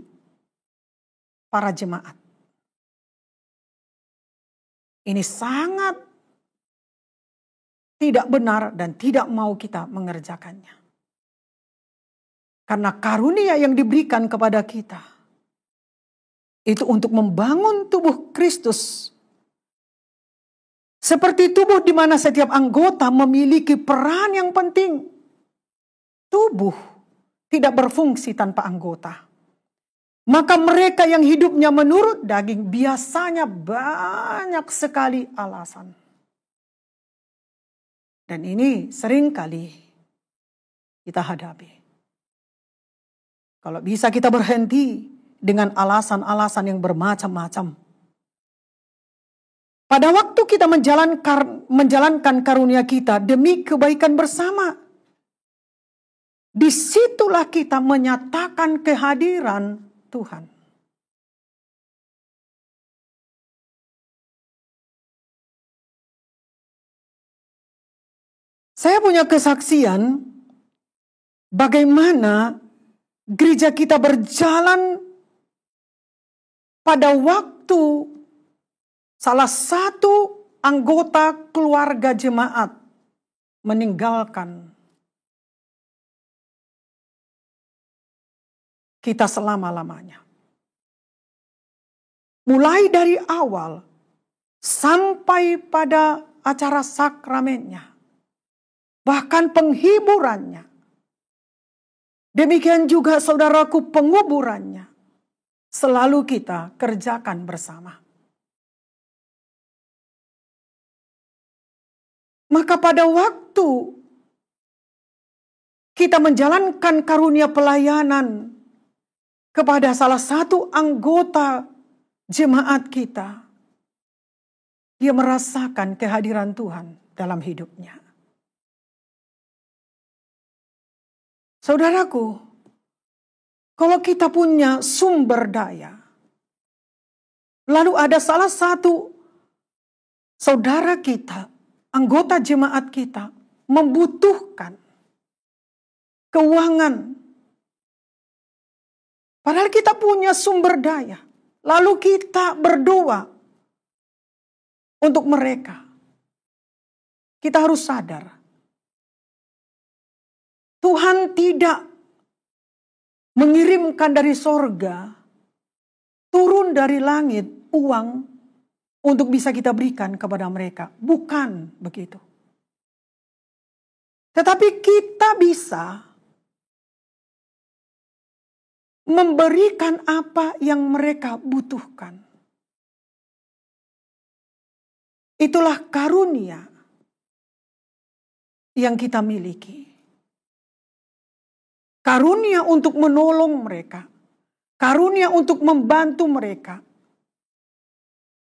para jemaat. Ini sangat tidak benar dan tidak mau kita mengerjakannya. Karena karunia yang diberikan kepada kita itu untuk membangun tubuh Kristus. Seperti tubuh di mana setiap anggota memiliki peran yang penting. Tubuh tidak berfungsi tanpa anggota. Maka mereka yang hidupnya menurut daging biasanya banyak sekali alasan. Dan ini seringkali kita hadapi. Kalau bisa kita berhenti dengan alasan-alasan yang bermacam-macam. Pada waktu kita menjalankan karunia kita demi kebaikan bersama. Disitulah kita menyatakan kehadiran Tuhan. Saya punya kesaksian bagaimana gereja kita berjalan pada waktu salah satu anggota keluarga jemaat meninggalkan kita selama-lamanya. Mulai dari awal sampai pada acara sakramennya, bahkan penghiburannya. Demikian juga saudaraku penguburannya. Selalu kita kerjakan bersama. Maka pada waktu kita menjalankan karunia pelayanan kepada salah satu anggota jemaat kita, dia merasakan kehadiran Tuhan dalam hidupnya. Saudaraku, kalau kita punya sumber daya, lalu ada salah satu saudara kita, anggota jemaat kita, membutuhkan keuangan. Padahal kita punya sumber daya. Lalu kita berdoa untuk mereka. Kita harus sadar. Tuhan tidak mengirimkan dari sorga, turun dari langit uang untuk bisa kita berikan kepada mereka. Bukan begitu. Tetapi kita bisa memberikan apa yang mereka butuhkan. Itulah karunia yang kita miliki. Karunia untuk menolong mereka. Karunia untuk membantu mereka.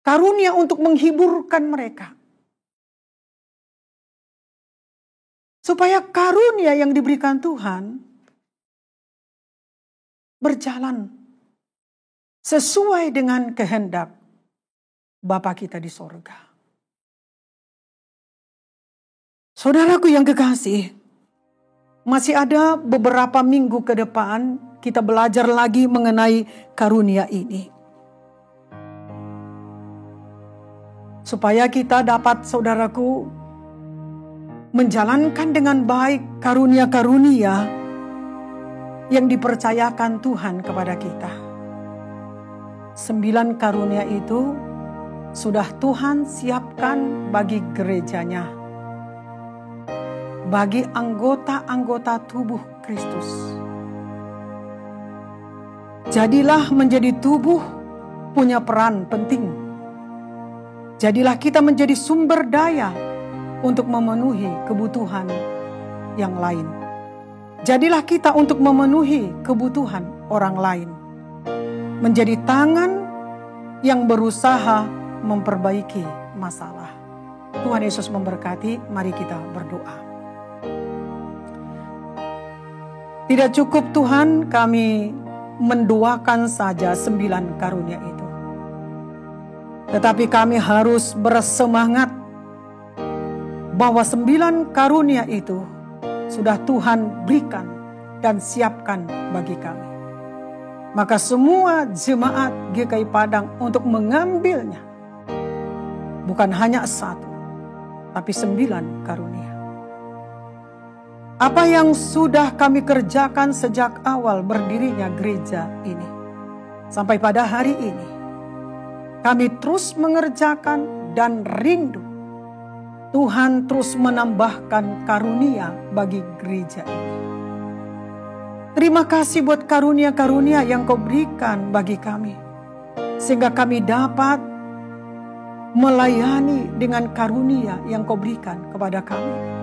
Karunia untuk menghiburkan mereka. Supaya karunia yang diberikan Tuhan berjalan sesuai dengan kehendak Bapa kita di sorga. Saudaraku yang kekasih, masih ada beberapa minggu ke depan kita belajar lagi mengenai karunia ini. Supaya kita dapat, saudaraku, menjalankan dengan baik karunia-karunia yang dipercayakan Tuhan kepada kita. 9 karunia itu sudah Tuhan siapkan bagi gerejanya, bagi anggota-anggota tubuh Kristus. Jadilah menjadi tubuh punya peran penting. Jadilah kita menjadi sumber daya untuk memenuhi kebutuhan yang lain. Jadilah kita untuk memenuhi kebutuhan orang lain. Menjadi tangan yang berusaha memperbaiki masalah. Tuhan Yesus memberkati, mari kita berdoa. Tidak cukup Tuhan kami mendoakan saja 9 karunia itu. Tetapi kami harus bersemangat bahwa 9 karunia itu sudah Tuhan berikan dan siapkan bagi kami. Maka semua jemaat GKI Padang untuk mengambilnya bukan hanya 1, tapi 9 karunia. Apa yang sudah kami kerjakan sejak awal berdirinya gereja ini sampai pada hari ini, kami terus mengerjakan dan rindu Tuhan terus menambahkan karunia bagi gereja ini. Terima kasih buat karunia-karunia yang Kau berikan bagi kami, sehingga kami dapat melayani dengan karunia yang Kau berikan kepada kami.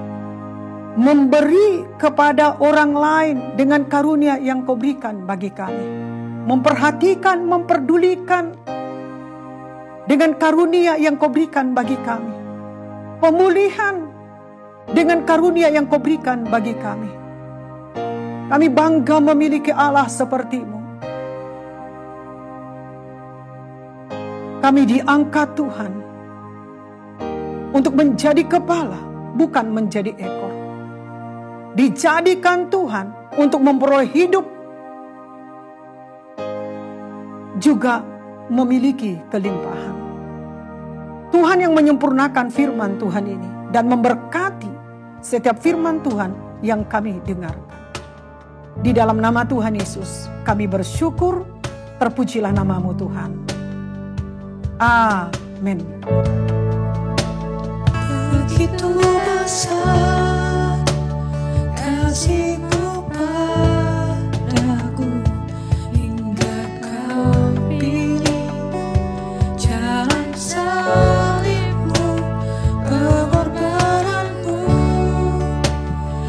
Memberi kepada orang lain dengan karunia yang Kau berikan bagi kami. Memperhatikan, memperdulikan dengan karunia yang Kau berikan bagi kami. Pemulihan dengan karunia yang Kau berikan bagi kami. Kami bangga memiliki Allah seperti-Mu. Kami diangkat Tuhan untuk menjadi kepala, bukan menjadi ekor. Dijadikan Tuhan untuk memperoleh hidup, juga memiliki kelimpahan. Tuhan yang menyempurnakan firman Tuhan ini dan memberkati setiap firman Tuhan yang kami dengarkan. Di dalam nama Tuhan Yesus kami bersyukur, terpujilah nama-Mu Tuhan. Amin. Begitu besar kasih-Mu padaku, hingga Kau pilih jalan salib-Mu, pengorbanan-Mu,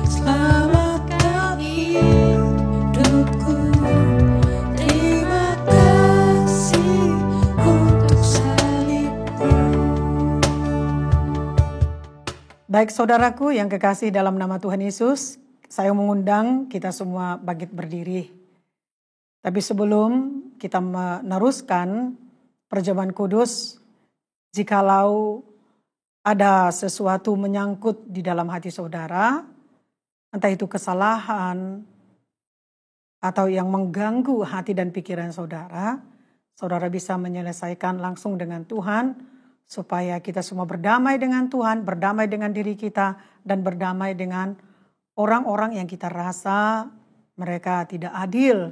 selamatkan hidupku. Terima kasih untuk salib-Mu. Baik saudaraku yang kekasih dalam nama Tuhan Yesus, saya mengundang kita semua bangkit berdiri. Tapi sebelum kita meneruskan perjamuan kudus, jikalau ada sesuatu menyangkut di dalam hati saudara, entah itu kesalahan atau yang mengganggu hati dan pikiran saudara, saudara bisa menyelesaikan langsung dengan Tuhan, supaya kita semua berdamai dengan Tuhan, berdamai dengan diri kita, dan berdamai dengan orang-orang yang kita rasa mereka tidak adil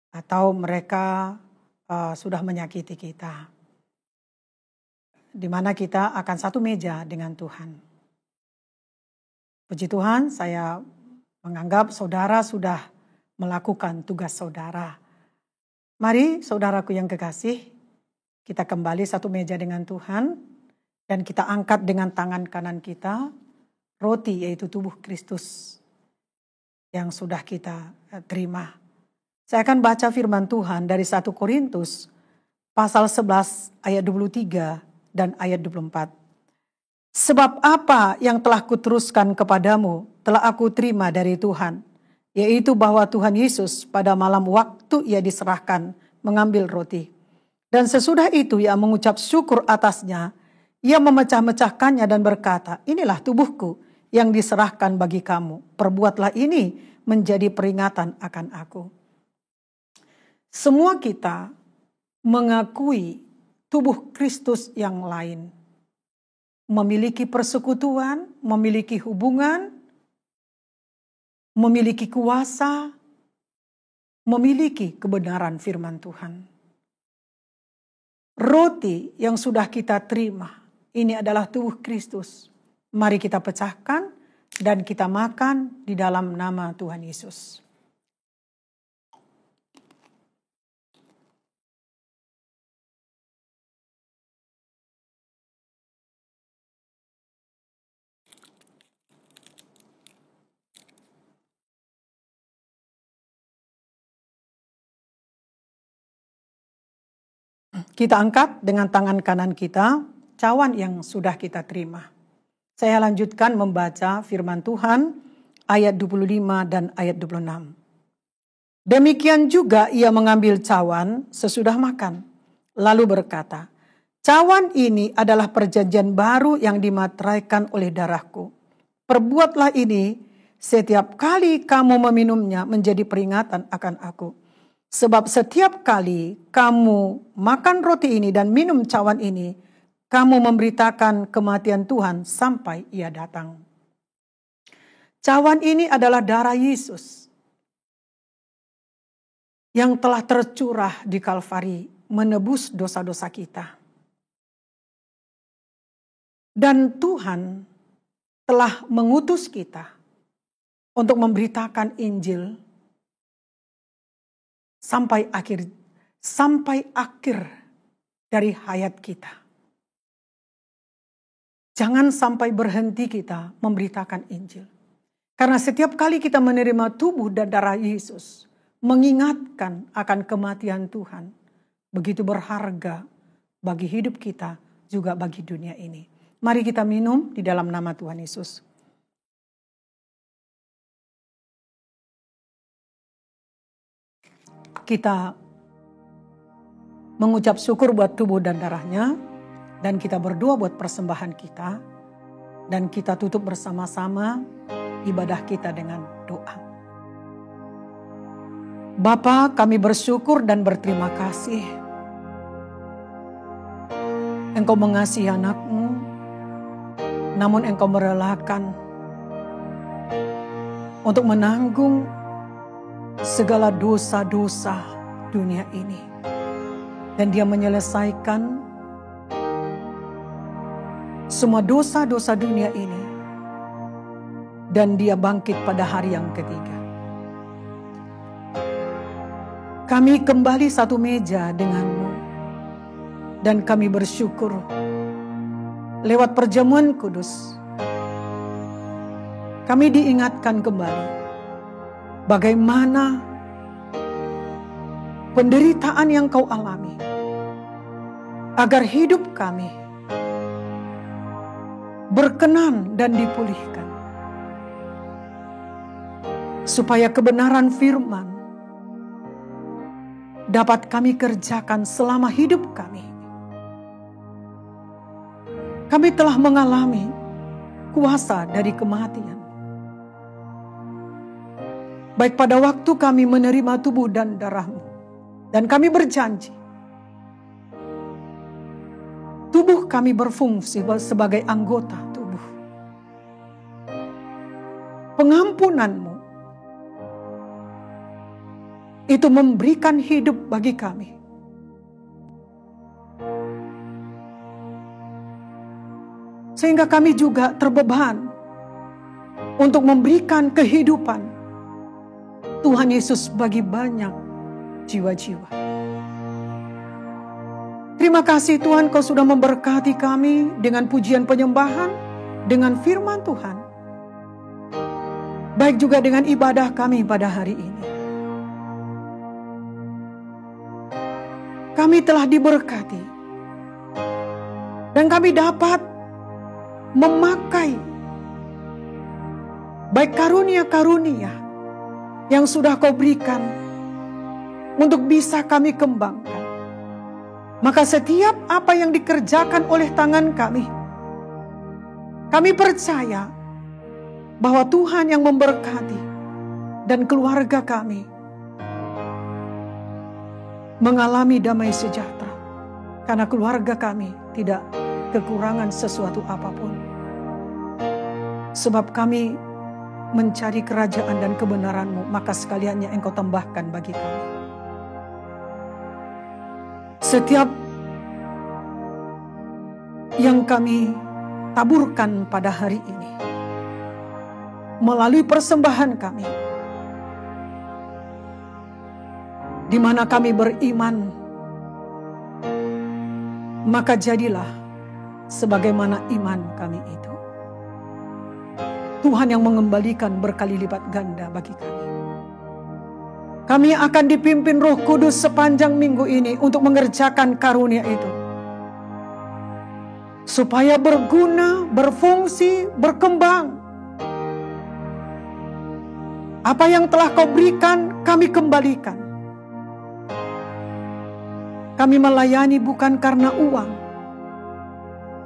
atau mereka sudah menyakiti kita. Di mana kita akan satu meja dengan Tuhan. Puji Tuhan, saya menganggap saudara sudah melakukan tugas saudara. Mari saudaraku yang kekasih, kita kembali satu meja dengan Tuhan dan kita angkat dengan tangan kanan kita roti, yaitu tubuh Kristus yang sudah kita terima. Saya akan baca firman Tuhan dari 1 Korintus pasal 11 ayat 23 dan ayat 24. Sebab apa yang telah kuteruskan kepadamu telah aku terima dari Tuhan, yaitu bahwa Tuhan Yesus pada malam waktu ia diserahkan mengambil roti. Dan sesudah itu ia mengucap syukur atasnya, ia memecah-mecahkannya dan berkata, inilah tubuhku yang diserahkan bagi kamu. Perbuatlah ini menjadi peringatan akan aku. Semua kita mengakui tubuh Kristus yang lain. Memiliki persekutuan, memiliki hubungan, memiliki kuasa, memiliki kebenaran firman Tuhan. Roti yang sudah kita terima, ini adalah tubuh Kristus. Mari kita pecahkan dan kita makan di dalam nama Tuhan Yesus. Kita angkat dengan tangan kanan kita cawan yang sudah kita terima. Saya lanjutkan membaca firman Tuhan ayat 25 dan ayat 26. Demikian juga ia mengambil cawan sesudah makan, lalu berkata, cawan ini adalah perjanjian baru yang dimateraikan oleh darahku. Perbuatlah ini setiap kali kamu meminumnya menjadi peringatan akan aku. Sebab setiap kali kamu makan roti ini dan minum cawan ini, kamu memberitakan kematian Tuhan sampai ia datang. Cawan ini adalah darah Yesus yang telah tercurah di Kalvari, menebus dosa-dosa kita. Dan Tuhan telah mengutus kita untuk memberitakan Injil sampai akhir dari hayat kita. Jangan sampai berhenti kita memberitakan Injil. Karena setiap kali kita menerima tubuh dan darah Yesus, mengingatkan akan kematian Tuhan, begitu berharga bagi hidup kita, juga bagi dunia ini. Mari kita minum di dalam nama Tuhan Yesus. kita mengucap syukur buat tubuh dan darahnya, dan kita berdoa buat persembahan kita, dan kita tutup bersama-sama ibadah kita dengan doa. Bapa, kami bersyukur dan berterima kasih. Engkau mengasihi anak-Mu, namun Engkau merelakan untuk menanggung segala dosa-dosa dunia ini. Dan Dia menyelesaikan semua dosa-dosa dunia ini. Dan Dia bangkit pada hari yang ketiga. Kami kembali satu meja dengan-Mu. Dan kami bersyukur lewat perjamuan kudus. Kami diingatkan kembali bagaimana penderitaan yang Kau alami, agar hidup kami berkenan dan dipulihkan. Supaya kebenaran firman dapat kami kerjakan selama hidup kami. Kami telah mengalami kuasa dari kematian. Baik pada waktu kami menerima tubuh dan darah-Mu. Dan kami berjanji, tubuh kami berfungsi sebagai anggota tubuh. Pengampunan-Mu itu memberikan hidup bagi kami. Sehingga kami juga terbeban untuk memberikan kehidupan Tuhan Yesus bagi banyak jiwa-jiwa. Terima kasih Tuhan, Kau sudah memberkati kami dengan pujian penyembahan, dengan firman Tuhan. Baik juga dengan ibadah kami pada hari ini. Kami telah diberkati. Dan kami dapat memakai baik karunia-karunia yang sudah Kau berikan untuk bisa kami kembangkan. Maka setiap apa yang dikerjakan oleh tangan kami percaya bahwa Tuhan yang memberkati dan keluarga kami mengalami damai sejahtera. Karena keluarga kami tidak kekurangan sesuatu apapun. Sebab kami mencari kerajaan dan kebenaran-Mu, maka sekaliannya Engkau tambahkan bagi kami. Setiap yang kami taburkan pada hari ini, melalui persembahan kami, di mana kami beriman, maka jadilah sebagaimana iman kami itu. Tuhan yang mengembalikan berkali lipat ganda bagi kami. Kami akan dipimpin Roh Kudus sepanjang minggu ini untuk mengerjakan karunia itu. Supaya berguna, berfungsi, berkembang. Apa yang telah Kau berikan, kami kembalikan. Kami melayani bukan karena uang,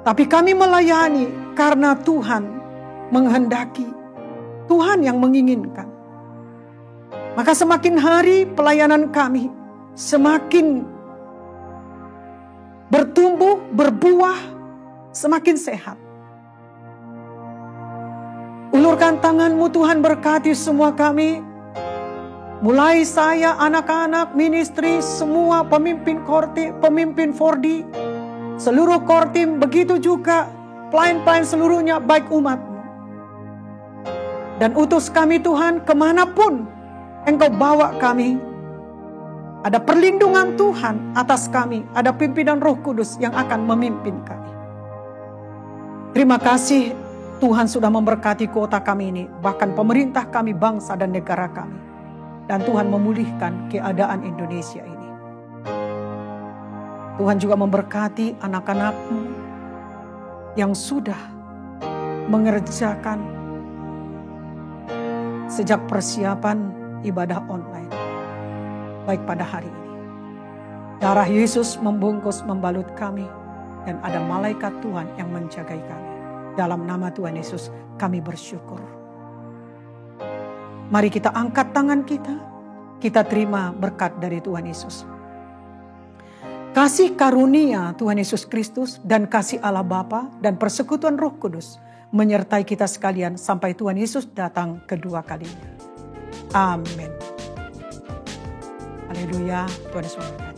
tapi kami melayani karena Tuhan menghendaki, Tuhan yang menginginkan. Maka semakin hari pelayanan kami semakin bertumbuh, berbuah, semakin sehat. Ulurkan tangan-Mu Tuhan, berkati semua kami. Mulai saya, anak-anak, ministry, semua pemimpin kortim, pemimpin 4D, seluruh kortim, begitu juga pelayan-pelayan seluruhnya, baik umat-Mu. Dan utus kami Tuhan kemanapun Engkau bawa kami. Ada perlindungan Tuhan atas kami, ada pimpinan Roh Kudus yang akan memimpin kami. Terima kasih Tuhan sudah memberkati kota kami ini, bahkan pemerintah kami, bangsa dan negara kami. Dan Tuhan memulihkan keadaan Indonesia ini. Tuhan juga memberkati anak-anak-Mu yang sudah mengerjakan sejak persiapan ibadah online. baik pada hari ini. Darah Yesus membungkus, membalut kami, dan ada malaikat Tuhan yang menjagai kami. Dalam nama Tuhan Yesus kami bersyukur. Mari kita angkat tangan kita terima berkat dari Tuhan Yesus. Kasih karunia Tuhan Yesus Kristus dan kasih Allah Bapa dan persekutuan Roh Kudus menyertai kita sekalian sampai Tuhan Yesus datang kedua kalinya. Amin. Haleluya. Tuhan Yesus memberkati.